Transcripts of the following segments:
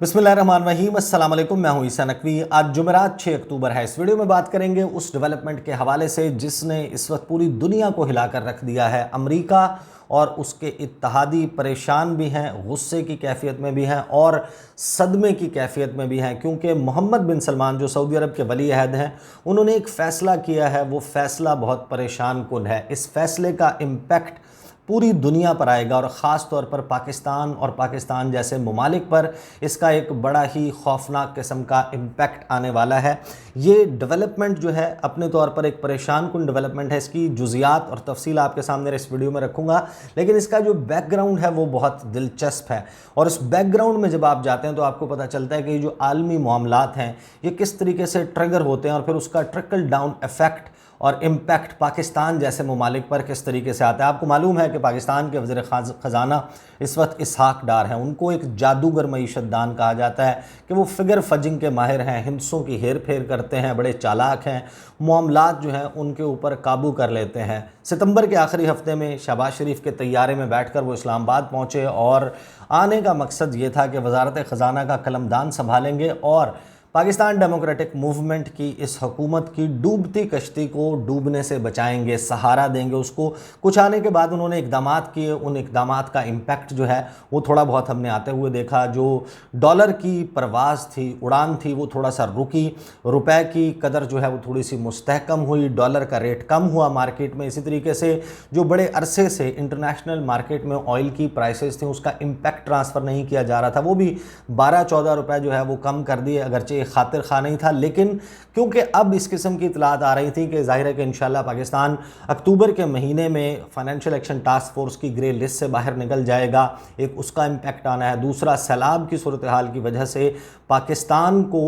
बिस्मिल्लाहिर्रहमानिर्रहीम, अस्सलाम वालेकुम। मैं हूं ईसा नकवी। आज जुमेरात 6 अक्टूबर है। इस वीडियो में बात करेंगे उस डेवलपमेंट के हवाले से जिसने इस वक्त पूरी दुनिया को हिलाकर रख दिया है। अमेरिका और उसके इत्तहादी परेशान भी हैं, गुस्से की कैफियत में भी हैं और सदमे की कैफियत में भी हैं, क्योंकि मोहम्मद बिन सलमान जो सऊदी अरब के वली अहद हैं, उन्होंने एक फ़ैसला किया है। वो फ़ैसला बहुत परेशान कुन है। इस फ़ैसले का इम्पैक्ट पूरी दुनिया पर आएगा और ख़ास तौर पर पाकिस्तान और पाकिस्तान जैसे ममालिक पर इसका एक बड़ा ही खौफनाक किस्म का इम्पैक्ट आने वाला है। ये डेवलपमेंट जो है अपने तौर पर एक परेशान कुन डेवलपमेंट है। इसकी जुज़ियात और तफसील आपके सामने इस वीडियो में रखूँगा, लेकिन इसका जो बैकग्राउंड है वो बहुत दिलचस्प है। और इस बैकग्राउंड में जब आप जाते हैं तो आपको पता चलता है कि ये जो आलमी मामलात हैं ये किस तरीके से ट्रिगर होते हैं और फिर उसका ट्रिकल डाउन इफ़ेक्ट और इम्पैक्ट पाकिस्तान जैसे ममालिक पर किस तरीके से आता है। आपको मालूम है कि पाकिस्तान के वज़ीर ख़जाना इस वक्त इसहाक डार हैं। उनको एक जादूगर मईशतदान कहा जाता है कि वो फिगर फजिंग के माहिर हैं, हिंसों की हेर फेर करते हैं, बड़े चालाक हैं, मामलात जो हैं उनके ऊपर काबू कर लेते हैं। सितंबर के आखिरी हफ्ते में शहबाज शरीफ के तैयारे में बैठकर वो इस्लामाबाद पहुँचे और आने का मकसद ये था कि वज़ारत ख़जाना का कलमदान संभालेंगे और पाकिस्तान डेमोक्रेटिक मूवमेंट की इस हुकूमत की डूबती कश्ती को डूबने से बचाएंगे, सहारा देंगे उसको। कुछ आने के बाद उन्होंने इक़दामात किए। उन इक़दामात का इम्पैक्ट जो है वो थोड़ा बहुत हमने आते हुए देखा। जो डॉलर की परवाज़ थी, उड़ान थी, वो थोड़ा सा रुकी। रुपए की कदर जो है वो थोड़ी सी मुस्तहकम हुई, डॉलर का रेट कम हुआ मार्केट में। इसी तरीके से जो बड़े अरसे से इंटरनेशनल मार्केट में ऑयल की प्राइसेस थी उसका इम्पैक्ट ट्रांसफ़र नहीं किया जा रहा था, वो भी 12-14 रुपये जो है वो कम कर दिए। अगरचे खातिर खा नहीं था, लेकिन क्योंकि अब इस किस्म की इतलात आ रही थी कि ज़ाहिर है कि इंशाल्लाह पाकिस्तान अक्टूबर के महीने में फाइनेंशियल एक्शन टास्क फोर्स की ग्रे लिस्ट से बाहर निकल जाएगा, एक उसका इम्पैक्ट आना है। दूसरा, सैलाब की सूरत हाल की वजह से पाकिस्तान को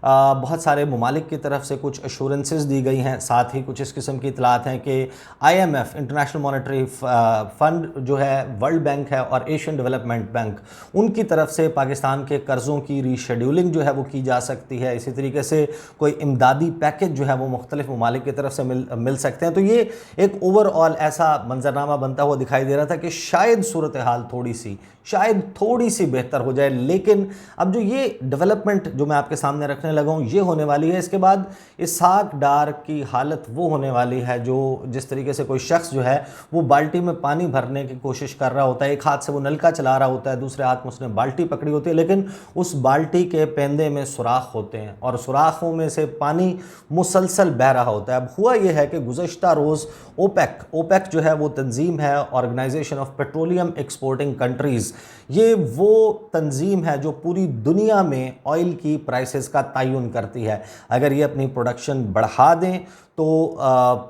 बहुत सारे ममालिक की तरफ से कुछ एश्योरेंसेस दी गई हैं। साथ ही कुछ इस किस्म की इतलात हैं कि IMF इंटरनेशनल मॉनेटरी फ़ंड जो है, वर्ल्ड बैंक है और एशियन डेवलपमेंट बैंक, उनकी तरफ से पाकिस्तान के कर्ज़ों की रीशेड्यूलिंग जो है वो की जा सकती है। इसी तरीके से कोई इमदादी पैकेज जो है वो मुख्तलिफ ममालिक की तरफ से मिल सकते हैं। तो ये एक ओवरऑल ऐसा मंजरनामा बनता हुआ दिखाई दे रहा था कि शायद सूरत हाल थोड़ी सी बेहतर हो जाए। लेकिन अब जो ये डेवलपमेंट जो मैं आपके सामने रखने लगा हूँ ये होने वाली है। इसके बाद इसहाक डार की हालत वो होने वाली है जो जिस तरीके से कोई शख्स जो है वो बाल्टी में पानी भरने की कोशिश कर रहा होता है, एक हाथ से वो नलका चला रहा होता है, दूसरे हाथ में उसने बाल्टी पकड़ी होती है, लेकिन उस बाल्टी के पेंदे में सुराख होते हैं और सुराखों में से पानी मुसलसल बह रहा होता है। अब हुआ यह है कि गुज़श्ता रोज़ ओपेक जो है वो तंजीम है, organisation of petroleum exporting countries, ये वो तंजीम है जो पूरी दुनिया में ऑयल की प्राइसेस का तयन करती है। अगर ये अपनी प्रोडक्शन बढ़ा दें तो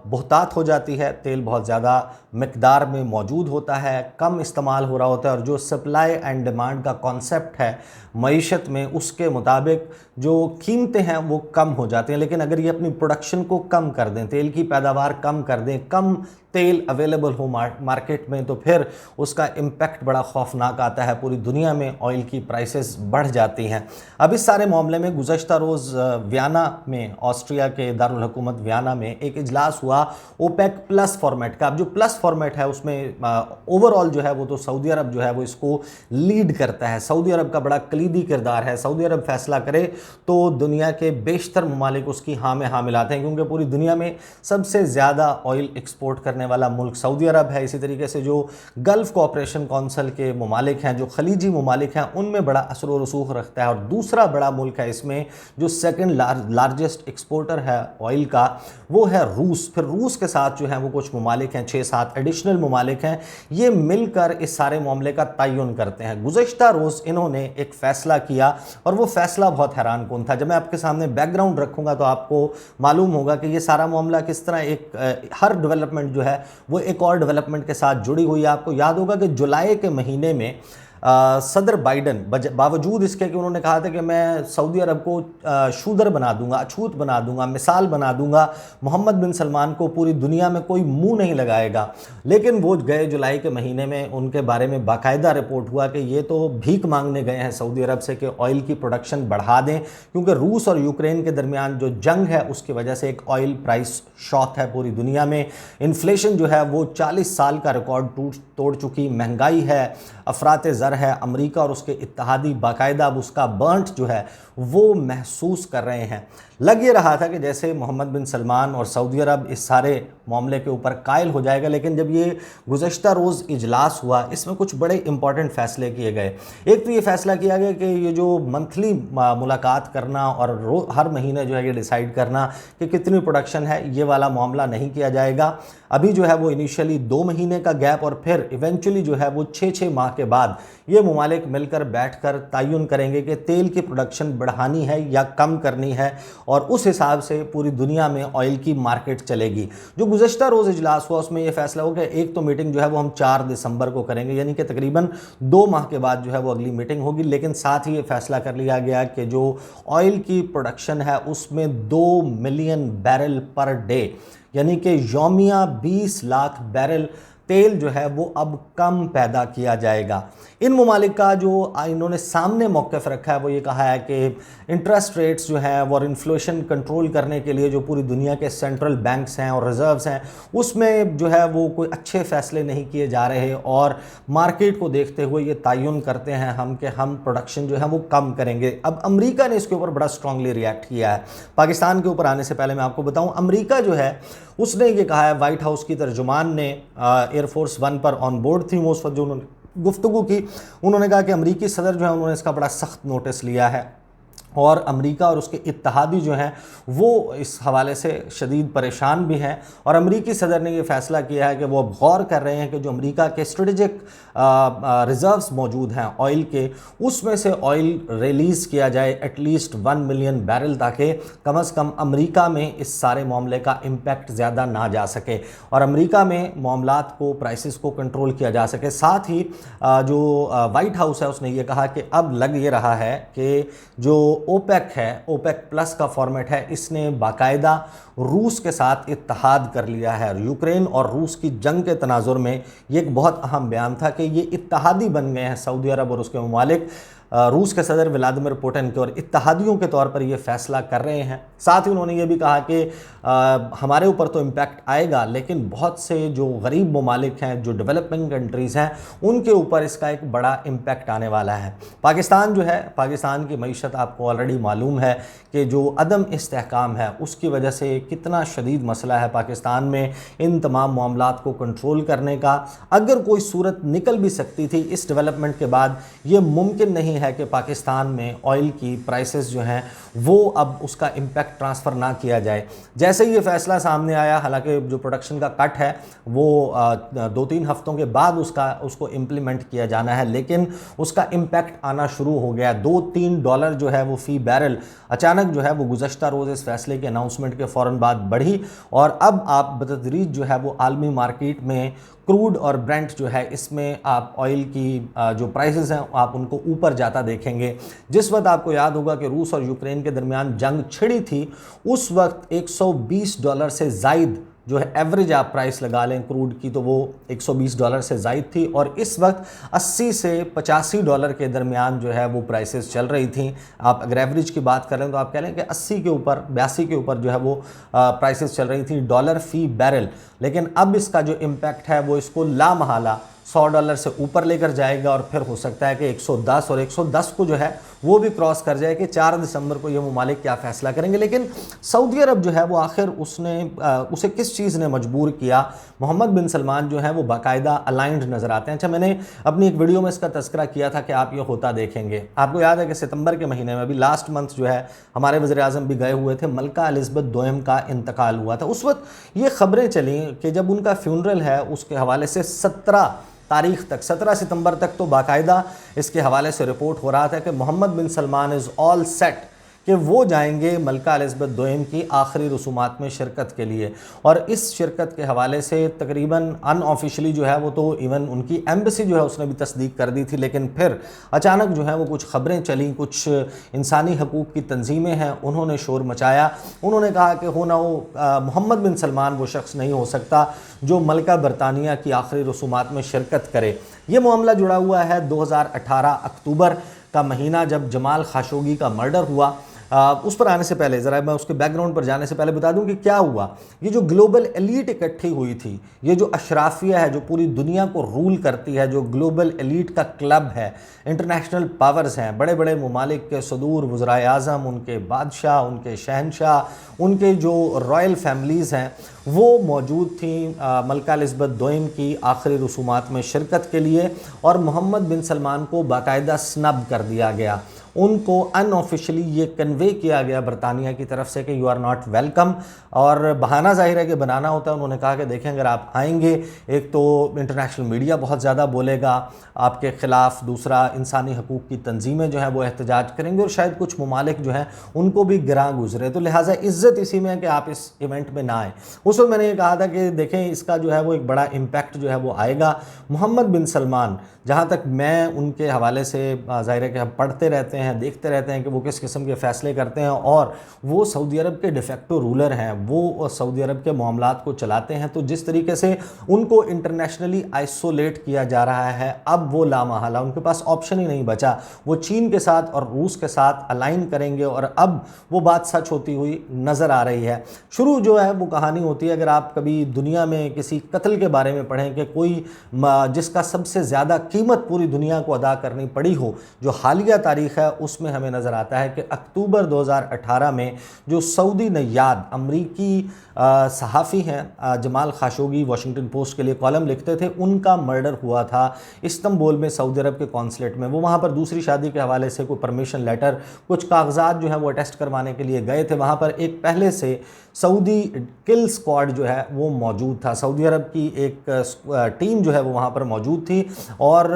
बहुतात हो जाती है, तेल बहुत ज़्यादा मिकदार में मौजूद होता है, कम इस्तेमाल हो रहा होता है और जो सप्लाई एंड डिमांड का कॉन्सेप्ट है मईशत में, उसके मुताबिक जो कीमतें हैं वो कम हो जाती हैं। लेकिन अगर ये अपनी प्रोडक्शन को कम कर दें, तेल की पैदावार कम कर दें, कम तेल अवेलेबल हो मार्केट में, तो फिर उसका इम्पैक्ट बड़ा खौफनाक आता है। पूरी दुनिया में ऑयल की प्राइसेस बढ़ जाती हैं। अब इस सारे मामले में गुज़श्ता रोज़ वियना में, ऑस्ट्रिया के दारुल हुकूमत वियना में एक इजलास हुआ ओपेक प्लस फॉर्मेट का। अब जो प्लस फॉर्मेट है उसमें ओवरऑल जो है वो तो सऊदी अरब जो है वो इसको लीड करता है। सऊदी अरब का बड़ा कलीदी किरदार है। सऊदी अरब फैसला करे तो दुनिया के बेशतर ममालिक उसकी हाँ में हाँ मिलाते हैं, क्योंकि पूरी दुनिया में सबसे ज़्यादा ऑयल एक्सपोर्ट करने वाला मुल्क सऊदी अरब है। इसी तरीके से जो गल्फ़ कोऑपरेशन काउंसिल के ममालिक हैं, जो खलीजी ममालिक हैं, उनमें बड़ा असर व रसूख रखता है। और दूसरा बड़ा मुल्क है इसमें जो सेकंड लार्जेस्ट एक्सपोर्टर है ऑयल का, वो है रूस। फिर रूस के साथ जो है वो कुछ ममालिक हैं, 6-7 एडिशनल ममालिक हैं, ये मिलकर इस सारे मामले का तयन करते हैं। गुज़श्ता रोज़ इन्होंने एक फ़ैसला किया और वो फ़ैसला बहुत हैरान कुन था। जब मैं आपके सामने बैकग्राउंड रखूँगा तो आपको मालूम होगा कि ये सारा मामला किस तरह हर डेवलपमेंट जो है वो एक और डेवलपमेंट के साथ जुड़ी हुई है। आपको याद होगा कि जुलाई के महीने में सदर बाइडन बावजूद इसके कि उन्होंने कहा था कि मैं सऊदी अरब को शूदर बना दूंगा, अछूत बना दूंगा, मिसाल बना दूंगा, मोहम्मद बिन सलमान को पूरी दुनिया में कोई मुंह नहीं लगाएगा, लेकिन वो गए जुलाई के महीने में उनके बारे में बाकायदा रिपोर्ट हुआ कि ये तो भीख मांगने गए हैं सऊदी अरब से कि ऑयल की प्रोडक्शन बढ़ा दें, क्योंकि रूस और यूक्रेन के दरमियान जो जंग है उसकी वजह से एक ऑयल प्राइस शॉक है पूरी दुनिया में। इन्फ्लेशन जो है वो 40 साल का रिकॉर्ड तोड़ चुकी, महंगाई है, अफरात ज़र سر ہے امریکہ اور اس کے اتحادی باقاعدہ اب اس کا برنٹ جو ہے وہ محسوس کر رہے ہیں۔ لگ یہ رہا تھا کہ جیسے محمد بن سلمان اور سعودی عرب اس سارے معاملے کے اوپر قائل ہو جائے گا، لیکن جب یہ گزشتہ روز اجلاس ہوا اس میں کچھ بڑے امپورٹنٹ فیصلے کیے گئے۔ ایک تو یہ فیصلہ کیا گیا کہ یہ جو منتھلی ملاقات کرنا اور ہر مہینے جو ہے یہ ڈیسائیڈ کرنا کہ کتنی پروڈکشن ہے، یہ والا معاملہ نہیں کیا جائے گا۔ ابھی جو ہے وہ انیشیلی 2 مہینے کا گیپ اور پھر ایونچولی جو ہے وہ 6 ماہ کے بعد یہ ممالک مل کر بیٹھ کر تعین کریں گے کہ تیل کی پروڈکشن بڑھانی ہے یا کم کرنی ہے، اور اس حساب سے پوری دنیا میں آئل کی مارکیٹ چلے گی۔ جو گزشتہ روز اجلاس ہوا اس میں یہ فیصلہ ہو کہ ایک تو میٹنگ جو ہے وہ ہم 4 دسمبر کو کریں گے، یعنی کہ تقریباً 2 ماہ کے بعد جو ہے وہ اگلی میٹنگ ہوگی، لیکن ساتھ ہی یہ فیصلہ کر لیا گیا کہ جو آئل کی پروڈکشن ہے اس میں 2 ملین بیرل پر ڈے، یعنی کہ یومیہ 20 لاکھ بیرل تیل جو ہے وہ اب کم پیدا کیا جائے گا۔ ان ممالک کا جو انہوں نے سامنے موقف رکھا ہے وہ یہ کہا ہے کہ انٹرسٹ ریٹس جو ہیں اور انفلیشن کنٹرول کرنے کے لیے جو پوری دنیا کے سینٹرل بینکس ہیں اور ریزروز ہیں اس میں جو ہے وہ کوئی اچھے فیصلے نہیں کیے جا رہے، اور مارکیٹ کو دیکھتے ہوئے یہ تعین کرتے ہیں ہم کہ ہم پروڈکشن جو ہے وہ کم کریں گے۔ اب امریکہ نے اس کے اوپر بڑا اسٹرانگلی ریئیکٹ کیا ہے۔ پاکستان کے اوپر آنے سے پہلے میں آپ کو بتاؤں، امریکہ جو ہے اس نے یہ کہا ہے، وائٹ ہاؤس کی ترجمان نے air force 1 per on board تھی وہ اس وقت جو انہوں نے گفتگو کی، انہوں نے کہا کہ امریکی صدر جو ہے انہوں نے اس کا بڑا سخت نوٹس لیا ہے، اور امریکہ اور اس کے اتحادی جو ہیں وہ اس حوالے سے شدید پریشان بھی ہیں، اور امریکی صدر نے یہ فیصلہ کیا ہے کہ وہ اب غور کر رہے ہیں کہ جو امریکہ کے اسٹریٹجک ریزروز موجود ہیں آئل کے، اس میں سے آئل ریلیز کیا جائے ایٹ لیسٹ 1 ملین بیرل، تاکہ کم از کم امریکہ میں اس سارے معاملے کا امپیکٹ زیادہ نہ جا سکے اور امریکہ میں معاملات کو پرائسز کو کنٹرول کیا جا سکے۔ ساتھ ہی جو وائٹ ہاؤس ہے اس نے یہ کہا کہ اب لگ یہ رہا ہے کہ جو اوپیک ہے، اوپیک پلس کا فارمیٹ ہے، اس نے باقاعدہ روس کے ساتھ اتحاد کر لیا ہے۔ یوکرین اور روس کی جنگ کے تناظر میں یہ ایک بہت اہم بیان تھا کہ یہ اتحادی بن گئے ہیں سعودی عرب اور اس کے ممالک، روس کے صدر ولادیمیر پوٹن کے، اور اتحادیوں کے طور پر یہ فیصلہ کر رہے ہیں۔ ساتھ ہی انہوں نے یہ بھی کہا کہ ہمارے اوپر تو امپیکٹ آئے گا، لیکن بہت سے جو غریب ممالک ہیں، جو ڈیولپنگ کنٹریز ہیں، ان کے اوپر اس کا ایک بڑا امپیکٹ آنے والا ہے۔ پاکستان جو ہے، پاکستان کی معیشت آپ کو آلریڈی معلوم ہے کہ جو عدم استحکام ہے اس کی وجہ سے کتنا شدید مسئلہ ہے پاکستان میں ان تمام معاملات کو کنٹرول کرنے کا۔ اگر کوئی صورت نکل بھی سکتی تھی اس ڈیولپمنٹ کے بعد، یہ ممکن نہیں ہے کہ پاکستان میں آئل کی پرائسز جو ہیں وہ اب اس کا امپیکٹ ٹرانسفر نہ کیا جائے۔ جیسے یہ فیصلہ سامنے آیا، حالانکہ جو پروڈکشن کا کٹ ہے وہ 2-3 ہفتوں کے بعد اس کو امپلیمنٹ کیا جانا ہے، لیکن اس کا امپیکٹ آنا شروع ہو گیا۔ $2-3 جو ہے وہ فی بیرل اچانک جو ہے وہ گزشتہ روز اس فیصلے کے اناؤنسمنٹ کے فوراً بعد بڑھی، اور اب آپ بتدریج جو ہے وہ عالمی مارکیٹ میں کروڈ اور برنٹ جو ہے اس میں آپ آئل کی جو پرائسز ہیں آپ ان کو اوپر جاتا دیکھیں گے۔ جس وقت آپ کو یاد ہوگا کہ روس اور یوکرین کے درمیان جنگ چھڑی تھی، اس وقت $120 سے زائد جو ہے ایوریج آپ پرائس لگا لیں کروڈ کی تو وہ $120 سے زائد تھی، اور اس وقت $80 سے $85 کے درمیان جو ہے وہ پرائسز چل رہی تھیں۔ آپ اگر ایوریج کی بات کریں تو آپ کہہ لیں کہ 80 کے اوپر 82 کے اوپر جو ہے وہ پرائسز چل رہی تھیں ڈالر فی بیرل، لیکن اب اس کا جو امپیکٹ ہے وہ اس کو لامحالہ $100 سے اوپر لے کر جائے گا، اور پھر ہو سکتا ہے کہ 110 اور 110 کو جو ہے وہ بھی کراس کر جائے کہ 4 دسمبر کو یہ ممالک کیا فیصلہ کریں گے۔ لیکن سعودی عرب جو ہے وہ آخر اسے کس چیز نے مجبور کیا؟ محمد بن سلمان جو ہیں وہ باقاعدہ الائنڈ نظر آتے ہیں۔ اچھا، میں نے اپنی ایک ویڈیو میں اس کا تذکرہ کیا تھا کہ آپ یہ ہوتا دیکھیں گے۔ آپ کو یاد ہے کہ ستمبر کے مہینے میں بھی لاسٹ منتھ جو ہے ہمارے وزیر اعظم بھی گئے ہوئے تھے، ملکہ الزبتھ دوئم کا انتقال ہوا تھا۔ اس وقت یہ خبریں چلیں کہ جب ان کا فیونرل ہے اس کے حوالے سے 17 تاریخ تک، 17 ستمبر تک تو باقاعدہ اس کے حوالے سے رپورٹ ہو رہا تھا کہ محمد بن سلمان از آل سیٹ کہ وہ جائیں گے ملکہ الزبتھ دوئم کی آخری رسومات میں شرکت کے لیے، اور اس شرکت کے حوالے سے تقریباً ان آفیشلی جو ہے وہ تو ایون ان کی ایمبیسی جو ہے اس نے بھی تصدیق کر دی تھی، لیکن پھر اچانک جو ہے وہ کچھ خبریں چلیں، کچھ انسانی حقوق کی تنظیمیں ہیں انہوں نے شور مچایا، انہوں نے کہا کہ ہو نہ ہو محمد بن سلمان وہ شخص نہیں ہو سکتا جو ملکہ برطانیہ کی آخری رسومات میں شرکت کرے۔ یہ معاملہ جڑا ہوا ہے 2018 اکتوبر کا مہینہ جب جمال خاشوگی کا مرڈر ہوا۔ उस पर आने से पहले ज़रा मैं उसके बैकग्राउंड पर जाने से पहले बता दूं कि क्या हुआ। ये जो ग्लोबल एलीट इकट्ठी हुई थी, ये जो अशराफिया है जो पूरी दुनिया को रूल करती है, जो ग्लोबल एलीट का क्लब है, इंटरनेशनल पावर्स हैं, बड़े बड़े ममालिक के सदूर वज़राए आज़म, उनके बादशाह, उनके शहनशाह, उनके जो रॉयल फैमिलीज़ हैं वो मौजूद थी मलका एलिज़ाबेथ दोम की आखिरी रसूमात में शिरकत के लिए, और मोहम्मद बिन सलमान को बाकायदा स्नब कर दिया गया। उनको अनऑफिशियली ये कन्वे किया गया बरतानिया की तरफ से कि यू आर नॉट वेलकम, और बहाना ज़ाहिर है कि बनाना होता है। उन्होंने कहा कि देखें अगर आप आएंगे, एक तो इंटरनेशनल मीडिया बहुत ज़्यादा बोलेगा आपके ख़िलाफ़, दूसरा इंसानी हकूक़ की तंजीमें जो हैं वो एहतजाज करेंगे, और शायद कुछ ममालिक जो हैं उनको भी गिरां गुजरे, तो लिहाजा इज़्ज़त इसी में है कि आप इस इवेंट में ना आएँ। उस वक्त मैंने ये कहा था कि देखें इसका जो है वो एक बड़ा इम्पैक्ट जो है वो आएगा। मोहम्मद बिन सलमान, जहाँ तक मैं उनके हवाले से ज़ाहिर है कि हम पढ़ते रहते हैं, देखते रहते हैं कि वो किस किस्म के फ़ैसले करते हैं, और वो सऊदी अरब के डिफेक्टो रूलर हैं, वो सऊदी अरब के मामलात को चलाते हैं। तो जिस तरीके से उनको इंटरनेशनली आइसोलेट किया जा रहा है, अब वो लामहला उनके पास ऑप्शन ही नहीं बचा, वो चीन के साथ और रूस के साथ अलाइन करेंगे, और अब वो बात सच होती हुई नज़र आ रही है। शुरू जो है वो कहानी होती है, अगर आप कभी दुनिया में किसी कत्ल के बारे में पढ़ें कि कोई जिसका सबसे ज़्यादा कीमत पूरी दुनिया को अदा करनी पड़ी हो, जो हालिया तारीख़ है उसमें हमें नज़र आता है कि अक्टूबर 2018 में जो सऊदी नय्याद अमरीकी सहाफ़ी हैं जमाल खाशोगी, वाशिंगटन पोस्ट के लिए कॉलम लिखते थे, उनका मर्डर हुआ था इस्तांबुल में सऊदी अरब के कॉन्सुलेट में। वो वहाँ पर दूसरी शादी के हवाले से कोई परमिशन लेटर, कुछ कागजात जो हैं वो अटेस्ट करवाने के लिए गए थे। वहाँ पर एक पहले से सऊदी किल स्क्वाड जो है वो मौजूद था, सऊदी अरब की एक टीम जो है वो वहाँ पर मौजूद थी, और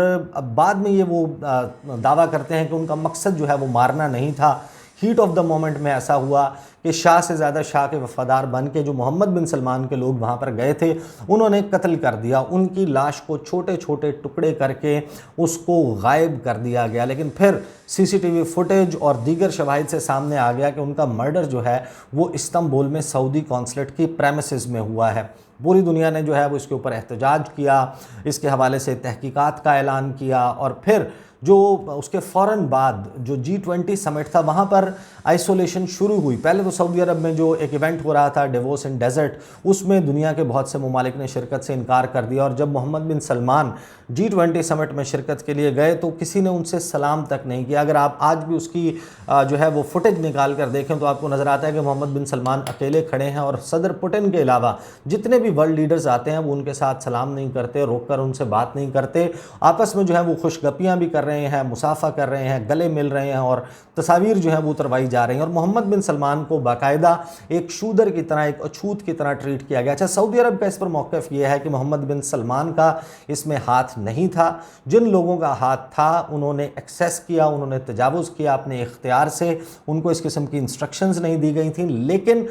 बाद में ये वो दावा करते हैं कि उनका मकसद जो है वो मारना नहीं था। हीट ऑफ द मोमेंट में ऐसा हुआ कि शाह से ज़्यादा शाह के वफ़ादार बन के जो मोहम्मद बिन सलमान के लोग वहाँ पर गए थे, उन्होंने कत्ल कर दिया। उनकी लाश को छोटे छोटे टुकड़े करके उसको गायब कर दिया गया, लेकिन फिर सीसीटीवी फुटेज और दीगर शवाहिद से सामने आ गया कि उनका मर्डर जो है वो इस्तांबुल में सऊदी कॉन्सुलेट की प्रेमिसेस में हुआ है। पूरी दुनिया ने जो है वो इसके ऊपर एहतजाज किया, इसके हवाले से तहकीकात का ऐलान किया, और फिर जो उसके फ़ौरन बाद जो G20 समिट था वहाँ पर आइसोलेशन शुरू हुई। पहले तो सऊदी अरब में जो एक इवेंट हो रहा था डेवोस इन डेजर्ट, उसमें दुनिया के बहुत से ममालिक ने शिरकत से इनकार कर दिया, और जब मोहम्मद बिन सलमान G20 समिट में शिरकत के लिए गए तो किसी ने उनसे सलाम तक नहीं किया। अगर आप आज भी उसकी जो है वो फुटेज निकाल कर देखें तो आपको नज़र आता है कि मोहम्मद बिन सलमान अकेले खड़े हैं, और सदर पुतिन के अलावा जितने भी वर्ल्ड लीडर्स आते हैं वो उनके साथ सलाम नहीं करते, रोक कर उनसे बात नहीं करते, आपस में जो है वो खुशगपियाँ भी कर रहे हैं, मुसाफा कर रहे हैं, गले मिल रहे हैं, और तस्वीर जो है वो उतरवाई जा रही हैं। और मोहम्मद बिन सलमान को बाकायदा एक शूदर की तरह, एक अछूत की तरह ट्रीट किया गया। अच्छा, सऊदी अरब का इस पर मौक़िफ़ ये है कि मोहम्मद बिन सलमान का इसमें हाथ नहीं था। जिन लोगों का हाथ था उन्होंने एक्सेस किया, उन्होंने तजावुज़ किया अपने इख्तियार से, उनको इस किस्म की इंस्ट्रक्शंस नहीं दी गई थी, लेकिन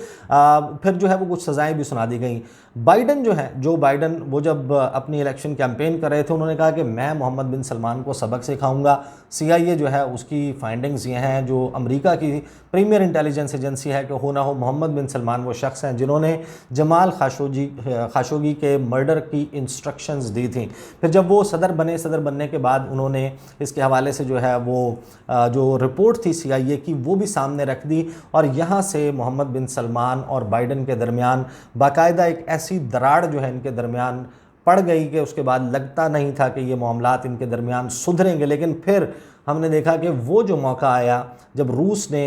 फिर जो है वो कुछ सज़ाएँ भी सुना दी गई। बाइडन जो है, जो बाइडन वो जब अपनी इलेक्शन कैंपेन कर रहे थे, उन्होंने कहा कि मैं मोहम्मद बिन सलमान को सबक सिखाऊंगा। CIA जो है उसकी फाइंडिंग्स ये हैं, जो अमेरिका की प्रीमियर इंटेलिजेंस एजेंसी है, कि हो ना हो मोहम्मद बिन सलमान वो शख्स हैं जिन्होंने जमाल खाशोगी के मर्डर की इंस्ट्रक्शंस दी थी। फिर जब वो सदर बनने के बाद उन्होंने इसके हवाले से जो है वो जो रिपोर्ट थी CIA की वो भी सामने रख दी, और यहाँ से मोहम्मद बिन सलमान और बाइडन के दरमियान बाकायदा एक ऐसी दरार जो है इनके दरमियान पड़ गई कि उसके बाद लगता नहीं था कि ये मामलात इनके दरमियान सुधरेंगे। लेकिन फिर हमने देखा कि वो जो मौका आया जब रूस ने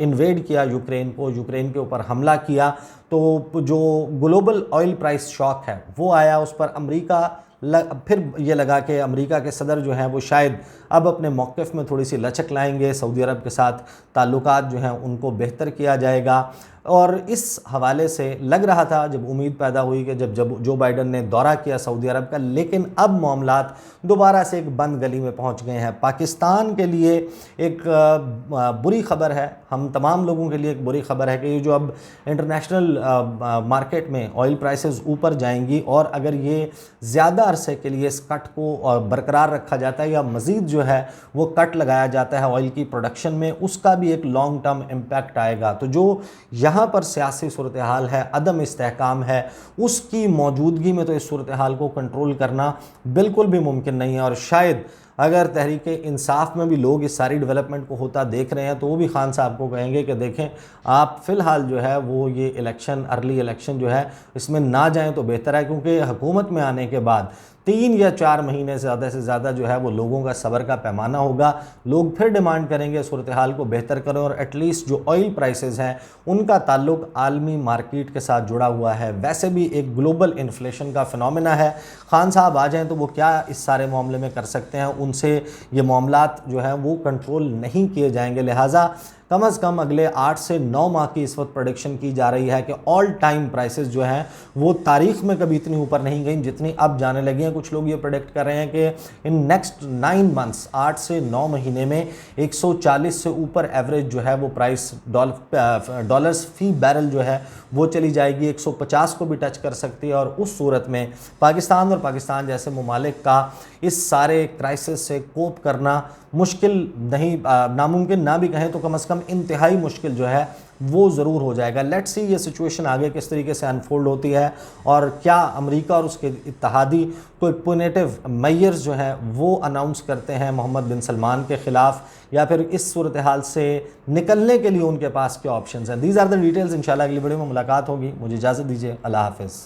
इन्वेड किया यूक्रेन को, यूक्रेन के ऊपर हमला किया, तो जो ग्लोबल ऑयल प्राइस शॉक है वो आया। उस पर अमेरिका फिर ये लगा कि अमेरिका के सदर जो हैं वो शायद अब अपने मौक़िफ़ में थोड़ी सी लचक लाएंगे, सऊदी अरब के साथ ताल्लुकात जो हैं उनको बेहतर किया जाएगा। और इस हवाले से लग रहा था, जब उम्मीद पैदा हुई कि जब जो बाइडन ने दौरा किया सऊदी अरब का, लेकिन अब मामलात दोबारा से एक बंद गली में पहुंच गए हैं। पाकिस्तान के लिए एक बुरी खबर है, हम तमाम लोगों के लिए एक बुरी खबर है कि ये जो अब इंटरनेशनल मार्केट में ऑयल प्राइसेस ऊपर जाएंगी, और अगर ये ज़्यादा अरसे के लिए इस कट को बरकरार रखा जाता है या मज़ीद जो है वो कट लगाया जाता है ऑयल की प्रोडक्शन में, उसका भी एक लॉन्ग टर्म इम्पैक्ट आएगा। तो जो यहाँ पर सियासी सूरत हाल है, अदम इस्तेहकाम है, उसकी मौजूदगी में तो इस सूरत हाल को कंट्रोल करना बिल्कुल भी मुमकिन नहीं है। और शायद اگر تحریک انصاف میں بھی لوگ اس ساری ڈیولپمنٹ کو ہوتا دیکھ رہے ہیں تو وہ بھی خان صاحب کو کہیں گے کہ دیکھیں آپ فی الحال جو ہے وہ یہ الیکشن ارلی الیکشن جو ہے اس میں نہ جائیں تو بہتر ہے، کیونکہ حکومت میں آنے کے بعد 3 یا 4 مہینے زیادہ سے زیادہ جو ہے وہ لوگوں کا صبر کا پیمانہ ہوگا، لوگ پھر ڈیمانڈ کریں گے صورتحال کو بہتر کریں، اور ایٹ لیسٹ جو آئل پرائسز ہیں ان کا تعلق عالمی مارکیٹ کے ساتھ جڑا ہوا ہے، ویسے بھی ایک گلوبل انفلیشن کا فنومینا ہے۔ خان صاحب آ جائیں تو وہ کیا اس سارے معاملے میں کر سکتے ہیں، ان سے یہ معاملات جو ہیں وہ کنٹرول نہیں کیے جائیں گے، لہٰذا کم از کم اگلے 8 سے 9 ماہ کی اس وقت پریڈکشن کی جا رہی ہے کہ آل ٹائم پرائسز جو ہیں وہ تاریخ میں کبھی اتنی اوپر نہیں گئیں جتنی اب جانے لگی ہیں۔ کچھ لوگ یہ پریڈکٹ کر رہے ہیں کہ ان نیکسٹ 9 منتھس 8 سے 9 مہینے میں 140 سے اوپر ایوریج جو ہے وہ پرائس ڈالرز فی بیرل جو ہے وہ چلی جائے گی، 150 کو بھی ٹچ کر سکتی ہے، اور اس صورت میں پاکستان اور پاکستان جیسے ممالک کا اس سارے کرائسس سے کوپ کرنا مشکل نہیں، ناممکن نہ بھی کہیں تو کم از کم انتہائی مشکل جو ہے وہ ضرور ہو جائے گا۔ لیٹ سی یہ سچویشن آگے کس طریقے سے انفولڈ ہوتی ہے، اور کیا امریکہ اور اس کے اتحادی کوئی پونیٹیو میئرز جو ہیں وہ اناؤنس کرتے ہیں محمد بن سلمان کے خلاف، یا پھر اس صورتحال سے نکلنے کے لیے ان کے پاس کیا آپشنز ہیں۔ دیز آر دا ڈیٹیلز، انشاءاللہ اگلی ویڈیو میں ملاقات ہوگی، مجھے اجازت دیجیے، اللہ حافظ۔